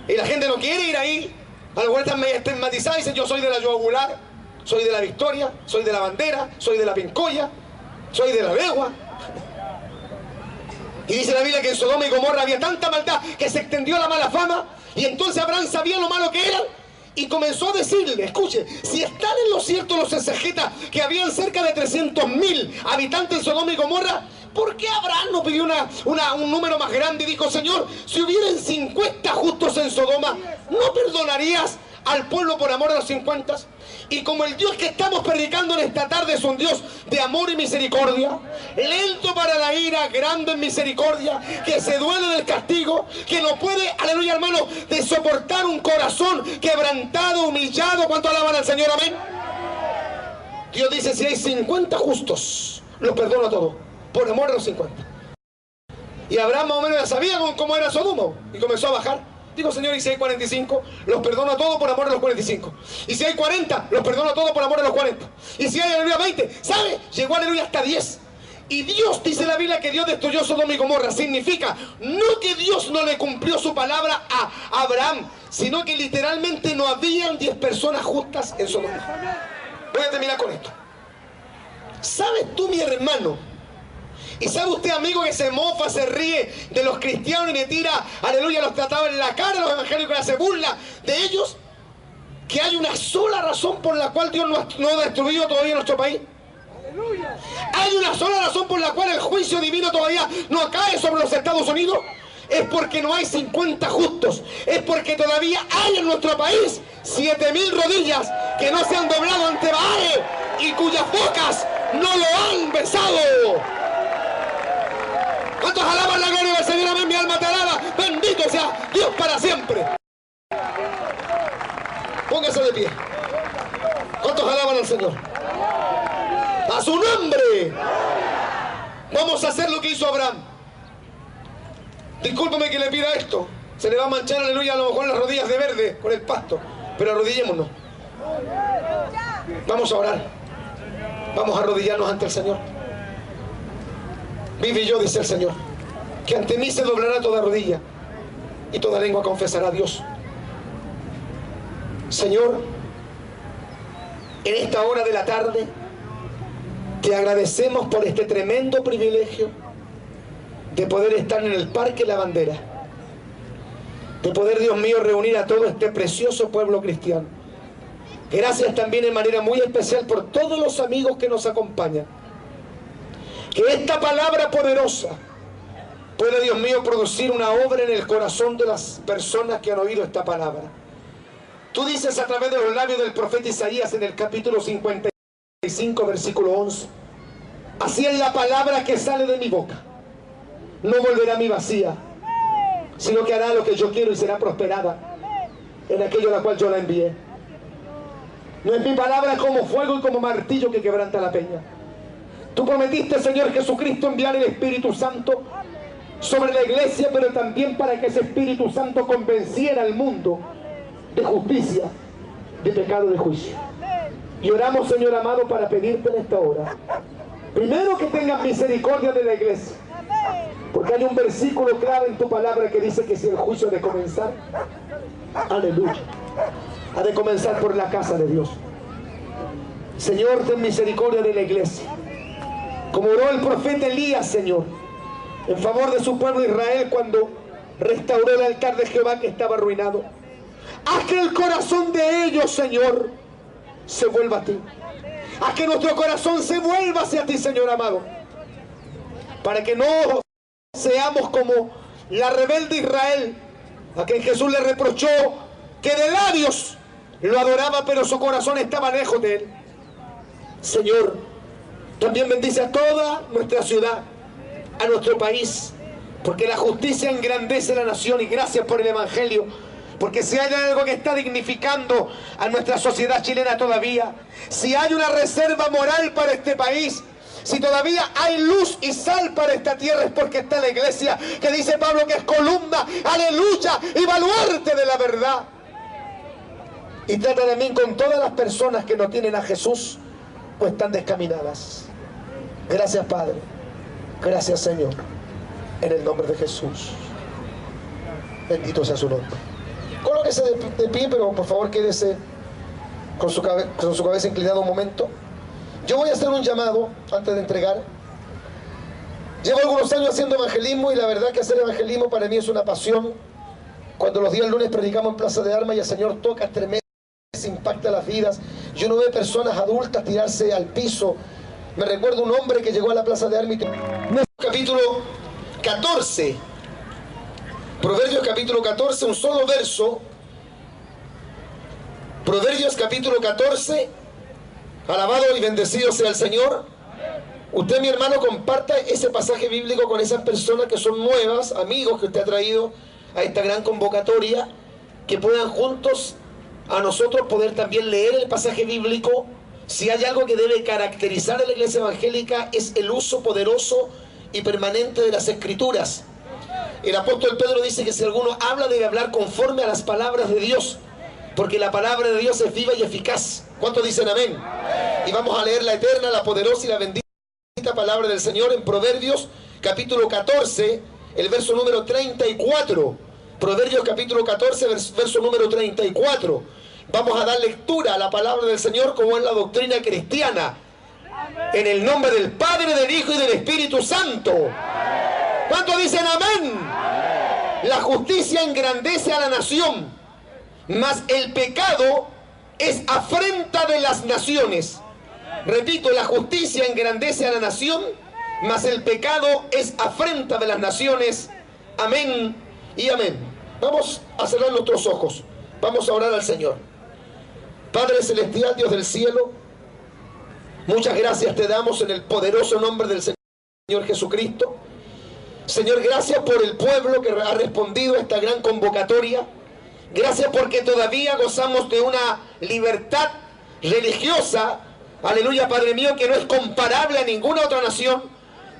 Y la gente no quiere ir ahí. Algunas están estigmatizadas y dicen, yo soy de la yugular, soy de la Victoria, soy de la Bandera, soy de la Pincoya, soy de la Legua. Y dice la Biblia que en Sodoma y Gomorra había tanta maldad que se extendió la mala fama. Y entonces Abraham sabía lo malo que eran y comenzó a decirle, escuche, si están en lo cierto los exegetas que habían cerca de 300.000 habitantes en Sodoma y Gomorra, ¿por qué Abraham no pidió un número más grande y dijo, Señor, si hubieran 50 justos en Sodoma, ¿no perdonarías al pueblo por amor a los 50? Y como el Dios que estamos predicando en esta tarde es un Dios de amor y misericordia, lento para la ira, grande en misericordia, que se duele del castigo, que no puede, aleluya hermano, de soportar un corazón quebrantado, humillado. ¿Cuánto alaban al Señor? Amén. Dios dice, si hay 50 justos, los perdono a todos, por amor a los 50. Y Abraham más o menos ya sabía cómo era Sodoma y comenzó a bajar. Digo, Señor, y si hay 45, los perdono a todos por amor a los 45. Y si hay 40, los perdono a todos por amor a los 40. Y si hay, aleluya, 20, ¿sabe? Llegó, aleluya, hasta 10. Y Dios, dice la Biblia, que Dios destruyó Sodoma y Gomorra. Significa, no que Dios no le cumplió su palabra a Abraham, sino que literalmente no habían 10 personas justas en Sodoma. Voy a terminar con esto. ¿Sabes tú, mi hermano? Y sabe usted, amigo, que se mofa, se ríe de los cristianos y le tira, aleluya, los tratados en la cara, los evangélicos le hace burla de ellos, que hay una sola razón por la cual Dios no ha destruido todavía nuestro país. Hay una sola razón por la cual el juicio divino todavía no cae sobre los Estados Unidos. Es porque no hay 50 justos. Es porque todavía hay en nuestro país 7.000 rodillas que no se han doblado ante Baal y cuyas bocas no lo han besado. ¿Cuántos alaban la gloria del Señor? Amén, mi alma te alaba. Bendito sea Dios para siempre. Póngase de pie. ¿Cuántos alaban al Señor? ¡A su nombre! Vamos a hacer lo que hizo Abraham. Discúlpeme que le pida esto. Se le va a manchar, aleluya, a lo mejor las rodillas de verde con el pasto. Pero arrodillémonos. Vamos a orar. Vamos a arrodillarnos ante el Señor. Vive yo, dice el Señor, que ante mí se doblará toda rodilla y toda lengua confesará a Dios. Señor, en esta hora de la tarde te agradecemos por este tremendo privilegio de poder estar en el Parque La Bandera, de poder, Dios mío, reunir a todo este precioso pueblo cristiano. Gracias también en manera muy especial por todos los amigos que nos acompañan. Que esta palabra poderosa pueda, Dios mío, producir una obra en el corazón de las personas que han oído esta palabra. Tú dices a través de los labios del profeta Isaías en el capítulo 55, versículo 11: así es la palabra que sale de mi boca. No volverá a mí vacía, sino que hará lo que yo quiero y será prosperada en aquello a la cual yo la envié. No es mi palabra como fuego y como martillo que quebranta la peña. Tú prometiste, Señor Jesucristo, enviar el Espíritu Santo sobre la iglesia, pero también para que ese Espíritu Santo convenciera al mundo de justicia, de pecado y de juicio. Y oramos, Señor amado, para pedirte en esta hora, primero, que tengas misericordia de la iglesia, porque hay un versículo clave en tu palabra que dice que si el juicio ha de comenzar, aleluya, ha de comenzar por la casa de Dios. Señor, ten misericordia de la iglesia, como oró el profeta Elías, Señor, en favor de su pueblo Israel cuando restauró el altar de Jehová que estaba arruinado. Haz que el corazón de ellos, Señor, se vuelva a ti. Haz que nuestro corazón se vuelva hacia ti, Señor amado, para que no seamos como la rebelde Israel, a quien Jesús le reprochó que de labios lo adoraba, pero su corazón estaba lejos de él. Señor, también bendice a toda nuestra ciudad, a nuestro país, porque la justicia engrandece la nación. Y gracias por el Evangelio, porque si hay algo que está dignificando a nuestra sociedad chilena todavía, si hay una reserva moral para este país, si todavía hay luz y sal para esta tierra, es porque está la iglesia, que dice Pablo que es columna, aleluya, y baluarte de la verdad. Y trata también con todas las personas que no tienen a Jesús o están descaminadas. Gracias, Padre. Gracias, Señor. En el nombre de Jesús. Bendito sea su nombre. Colóquese de pie, pero por favor quédese con su cabeza inclinada un momento. Yo voy a hacer un llamado antes de entregar. Llevo algunos años haciendo evangelismo y la verdad que hacer evangelismo para mí es una pasión. Cuando los días lunes predicamos en Plaza de Armas y el Señor toca tremendo, impacta las vidas, y uno ve personas adultas tirarse al piso. Me recuerdo un hombre que llegó a la Plaza de Armas, capítulo 14, Proverbios capítulo 14, un solo verso. Proverbios capítulo 14. Alabado y bendecido sea el Señor. Usted, mi hermano, comparta ese pasaje bíblico con esas personas que son nuevas, amigos que usted ha traído a esta gran convocatoria, que puedan juntos a nosotros poder también leer el pasaje bíblico. Si hay algo que debe caracterizar a la iglesia evangélica, es el uso poderoso y permanente de las Escrituras. El apóstol Pedro dice que si alguno habla, debe hablar conforme a las palabras de Dios, porque la palabra de Dios es viva y eficaz. ¿Cuántos dicen amén? Y vamos a leer la eterna, la poderosa y la bendita bendita palabra del Señor en Proverbios capítulo 14, el verso número 34. Proverbios capítulo 14, verso número 34. Vamos a dar lectura a la palabra del Señor como es la doctrina cristiana. En el nombre del Padre, del Hijo y del Espíritu Santo. ¿Cuántos dicen amén? La justicia engrandece a la nación, mas el pecado es afrenta de las naciones. Repito, la justicia engrandece a la nación, mas el pecado es afrenta de las naciones. Amén y amén. Vamos a cerrar nuestros ojos. Vamos a orar al Señor. Padre celestial, Dios del cielo, muchas gracias te damos en el poderoso nombre del Señor Jesucristo. Señor, gracias por el pueblo que ha respondido a esta gran convocatoria. Gracias porque todavía gozamos de una libertad religiosa, aleluya, Padre mío, que no es comparable a ninguna otra nación.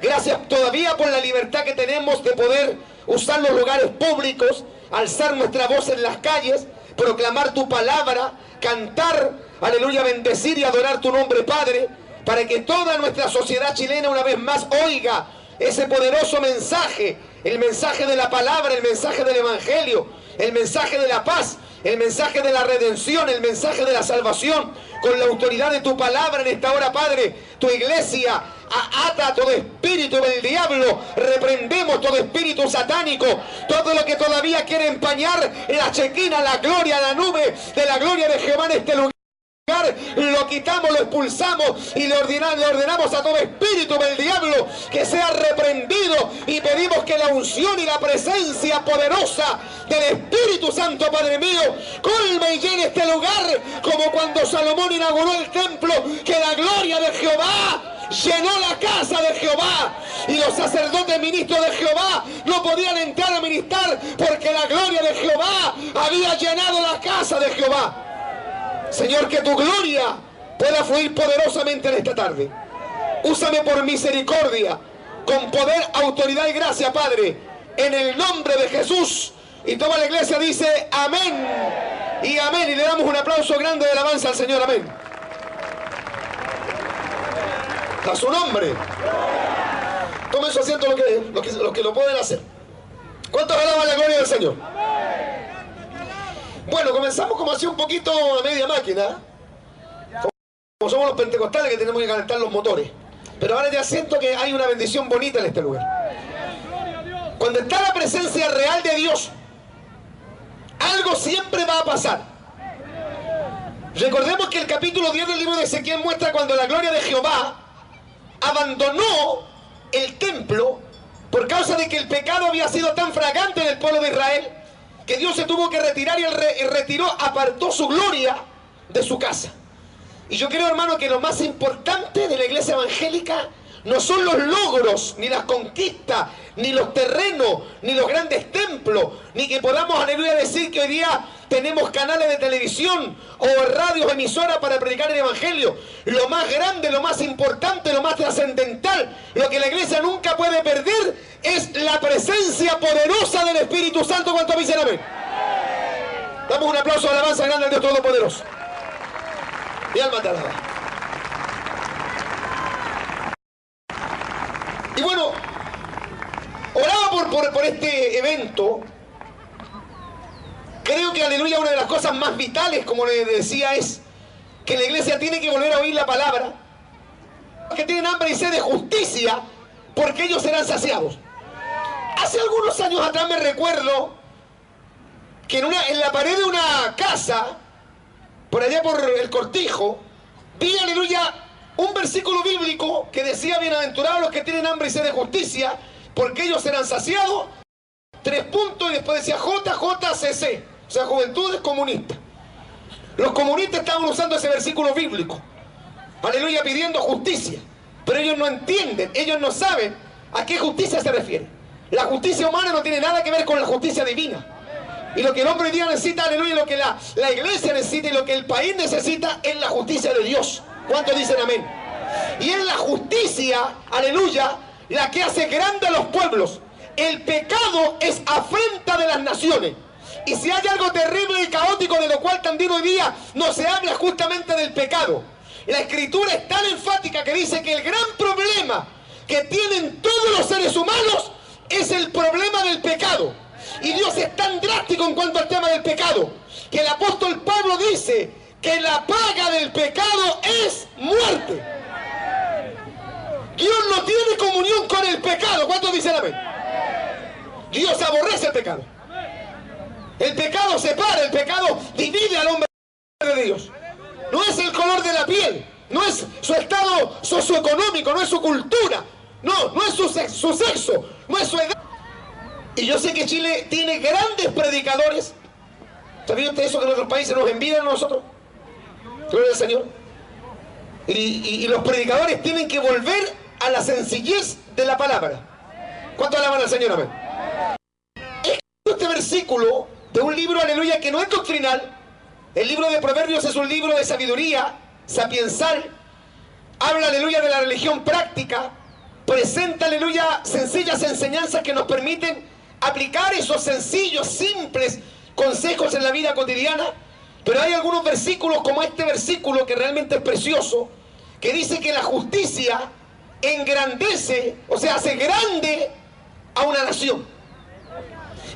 Gracias todavía por la libertad que tenemos de poder usar los lugares públicos, alzar nuestra voz en las calles, proclamar tu palabra, cantar, aleluya, bendecir y adorar tu nombre, Padre, para que toda nuestra sociedad chilena una vez más oiga ese poderoso mensaje, el mensaje de la palabra, el mensaje del evangelio, el mensaje de la paz, el mensaje de la redención, el mensaje de la salvación, con la autoridad de tu palabra en esta hora, Padre. Tu iglesia ata todo espíritu del diablo, reprendemos todo espíritu satánico, todo lo que todavía quiere empañar la chequina, la gloria, la nube de la gloria de Jehová en este lugar. Lo quitamos, lo expulsamos y le ordenamos a todo espíritu del diablo que sea reprendido, y pedimos que la unción y la presencia poderosa del Espíritu Santo, Padre mío, colme y llene este lugar como cuando Salomón inauguró el templo, que la gloria de Jehová llenó la casa de Jehová y los sacerdotes ministros de Jehová no podían entrar a ministrar porque la gloria de Jehová había llenado la casa de Jehová. Señor, que tu gloria pueda fluir poderosamente en esta tarde. Úsame por misericordia, con poder, autoridad y gracia, Padre, en el nombre de Jesús. Y toda la iglesia dice amén y amén. Y le damos un aplauso grande de alabanza al Señor. Amén. A su nombre. Tomen su asiento los que lo pueden hacer. ¿Cuántos alaban la gloria del Señor? Bueno, comenzamos como así un poquito a media máquina. Como somos los pentecostales que tenemos que calentar los motores. Pero ahora ya siento que hay una bendición bonita en este lugar. Cuando está la presencia real de Dios, algo siempre va a pasar. Recordemos que el capítulo 10 del libro de Ezequiel muestra cuando la gloria de Jehová abandonó el templo por causa de que el pecado había sido tan fragante en el pueblo de Israel, que Dios se tuvo que retirar, y él retiró, apartó su gloria de su casa. Y yo creo, hermano, que lo más importante de la iglesia evangélica no son los logros, ni las conquistas, ni los terrenos, ni los grandes templos, ni que podamos, aleluya, decir que hoy día tenemos canales de televisión o radios emisoras para predicar el evangelio. Lo más grande, lo más importante, lo más trascendental, lo que la iglesia nunca puede perder es la presencia poderosa del Espíritu Santo. ¿Cuántos dicen amén? Damos un aplauso de alabanza grande al Dios Todopoderoso. Mi alma te alaba. Y bueno, oraba por este evento. Creo que, aleluya, una de las cosas más vitales, como le decía, es que la iglesia tiene que volver a oír la palabra. Que tienen hambre y sed de justicia, porque ellos serán saciados. Hace algunos años atrás me recuerdo que en la pared de una casa, por allá por el Cortijo, vi, aleluya, un versículo bíblico que decía: bienaventurados los que tienen hambre y sed de justicia, porque ellos serán saciados. 3 puntos, y después decía JJCC, o sea, Juventudes Comunistas. Los comunistas estaban usando ese versículo bíblico, aleluya, pidiendo justicia, pero ellos no entienden, ellos no saben a qué justicia se refiere. La justicia humana no tiene nada que ver con la justicia divina. Y lo que el hombre hoy día necesita, aleluya, lo que la iglesia necesita y lo que el país necesita es la justicia de Dios. ¿Cuántos dicen amén? Y es la justicia, aleluya, la que hace grande a los pueblos. El pecado es afrenta de las naciones. Y si hay algo terrible y caótico de lo cual también hoy día no se habla, justamente del pecado. La Escritura es tan enfática que dice que el gran problema que tienen todos los seres humanos es el problema del pecado. Y Dios es tan drástico en cuanto al tema del pecado, que el apóstol Pablo dice que la paga del pecado es muerte. Dios no tiene comunión con el pecado. ¿Cuántos dicen amén? Dios aborrece el pecado. El pecado separa, el pecado divide al hombre de Dios. No es el color de la piel, no es su estado socioeconómico, no es su cultura, no es su sexo, no es su edad. Y yo sé que Chile tiene grandes predicadores. ¿Sabía usted eso, que en otros países nos envidian a nosotros? Gloria al Señor. Y los predicadores tienen que volver a la sencillez de la palabra. ¿Cuánto alaban al Señor? Amén. Este versículo de un libro, aleluya, que no es doctrinal. El libro de Proverbios es un libro de sabiduría sapiensal. Habla, aleluya, de la religión práctica. Presenta, aleluya, sencillas enseñanzas que nos permiten aplicar esos sencillos, simples consejos en la vida cotidiana. Pero hay algunos versículos, como este versículo, que realmente es precioso, que dice que la justicia engrandece, o sea, hace grande a una nación.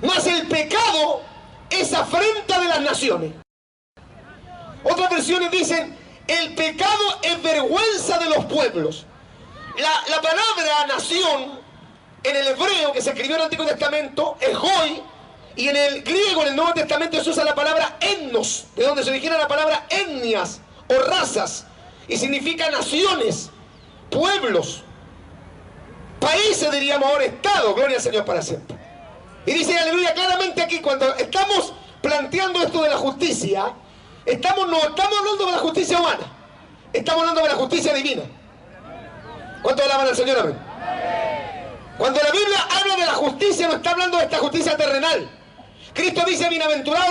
Mas el pecado es afrenta de las naciones. Otras versiones dicen, el pecado es vergüenza de los pueblos. La palabra nación, en el hebreo que se escribió en el Antiguo Testamento, es goy, y en el griego, en el Nuevo Testamento, se usa la palabra etnos, de donde se origina la palabra etnias o razas, y significa naciones, pueblos, países, diríamos ahora, estado. Gloria al Señor para siempre. Y dice, aleluya, claramente aquí, cuando estamos planteando esto de la justicia, no estamos hablando de la justicia humana, estamos hablando de la justicia divina. ¿Cuánto alaban al Señor? Amén. Cuando la Biblia habla de la justicia, no está hablando de esta justicia terrenal. Cristo dice, bienaventurados